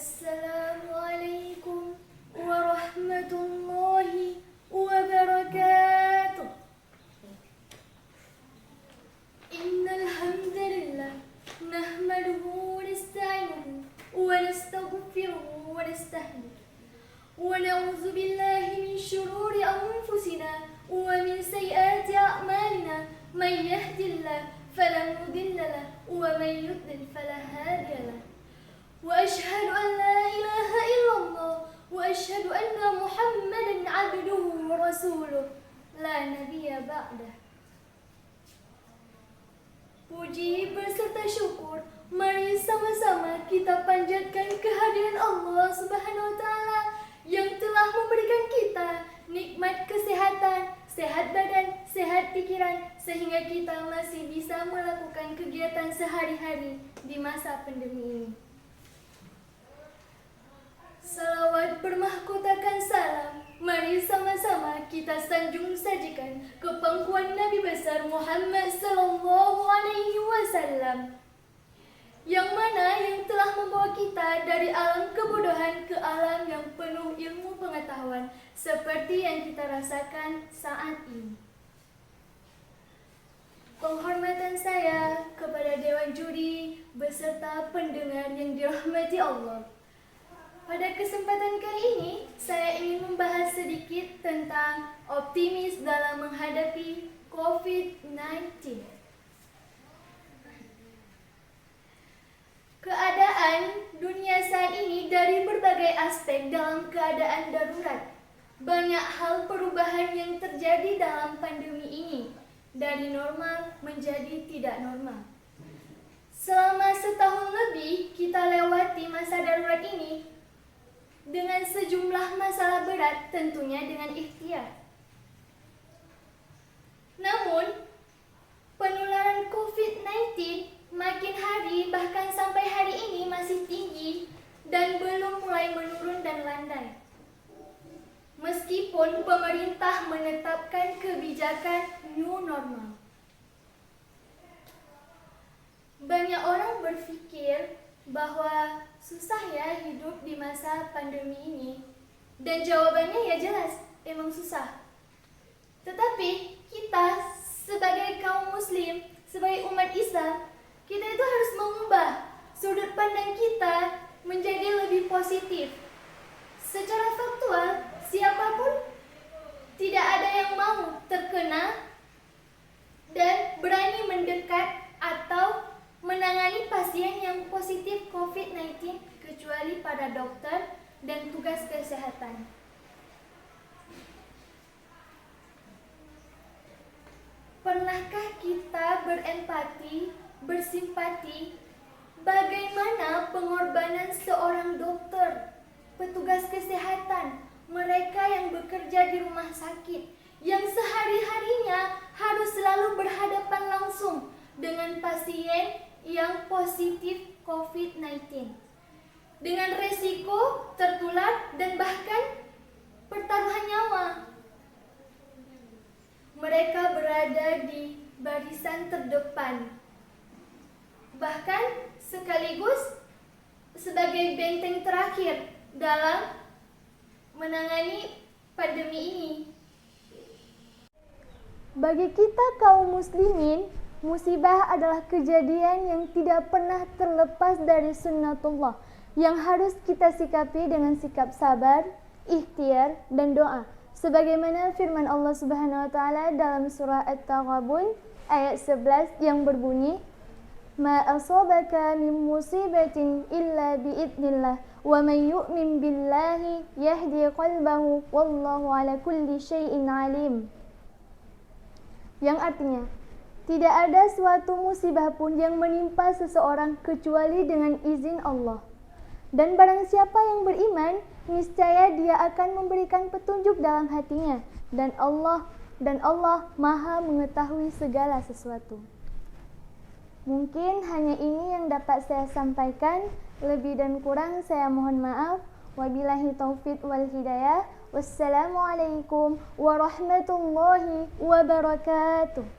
Assalamualaikum warahmatullahi wabarakatuh. Innal hamdalillah nahmaduhu wa nasta'inuhu wa nastaghfiruhu wa nastahdiih wa na'udzu billahi min shururi anfusina wa min sayyiati a'malina may yahdihillahu fala mudilla lahu wa may yudlil fala hadiya lahu. Wa asyhadu an la ilaha illallah wa asyhadu anna Muhammadan abduhu wa rasuluh la nabiyya ba'dah. Puji berserta syukur, mari sama-sama kita panjatkan kehadiran Allah Subhanahu wa taala yang telah memberikan kita nikmat kesehatan, sehat badan, sehat pikiran, sehingga kita masih bisa melakukan kegiatan sehari-hari di masa pandemi ini. Salawat bermahkotakan salam, mari sama-sama kita sanjung sajikan ke pangkuan Nabi besar Muhammad sallallahu alaihi wasallam, yang mana yang telah membawa kita dari alam kebodohan ke alam yang penuh ilmu pengetahuan seperti yang kita rasakan saat ini. Penghormatan saya kepada Dewan Juri beserta pendengar yang dirahmati Allah. Pada kesempatan kali ini, saya ingin membahas sedikit tentang optimis dalam menghadapi COVID-19. Keadaan dunia saat ini dari berbagai aspek dalam keadaan darurat. Banyak hal perubahan yang terjadi dalam pandemi ini, dari normal menjadi tidak normal. Selama setahun lebih kita lewati masa darurat ini dengan sejumlah masalah berat, tentunya dengan ikhtiar. Namun, penularan COVID-19 makin hari bahkan sampai hari ini masih tinggi dan belum mulai menurun dan landai. Meskipun pemerintah menetapkan kebijakan new normal. Banyak orang berpikir bahwa susah ya hidup di masa pandemi ini. Dan jawabannya ya jelas, emang susah. Tetapi kita sebagai kaum muslim, sebagai umat Islam, kita itu harus mengubah sudut pandang kita menjadi lebih positif. Secara faktual, siapapun tidak ada yang mau terkena dan berani mendekat atau menangani pasien yang positif COVID-19 kecuali para dokter dan tugas kesehatan. Pernahkah kita berempati, bersimpati bagaimana pengorbanan seorang dokter, petugas kesehatan, mereka yang bekerja di rumah sakit, yang sehari-harinya harus selalu berhadapan langsung dengan pasien yang positif COVID-19 dengan resiko tertular dan bahkan pertaruhan nyawa. Mereka berada di barisan terdepan, bahkan sekaligus sebagai benteng terakhir dalam menangani pandemi ini. Bagi kita kaum muslimin, musibah adalah kejadian yang tidak pernah terlepas dari sunnatullah yang harus kita sikapi dengan sikap sabar, ikhtiar, dan doa. Sebagaimana firman Allah Subhanahu wa taala dalam surah At-Taghabun ayat 11 yang berbunyi, "Ma asabaka min musibatin illa biidznillah wa man yu'min billahi yahdi qalbahu wallahu ala kulli syai'in alim." Yang artinya, tidak ada suatu musibah pun yang menimpa seseorang kecuali dengan izin Allah. Dan barang siapa yang beriman, niscaya dia akan memberikan petunjuk dalam hatinya. Dan Allah Maha mengetahui segala sesuatu. Mungkin hanya ini yang dapat saya sampaikan. Lebih dan kurang saya mohon maaf. Wabillahi taufiq wal hidayah. Wassalamualaikum warahmatullahi wabarakatuh.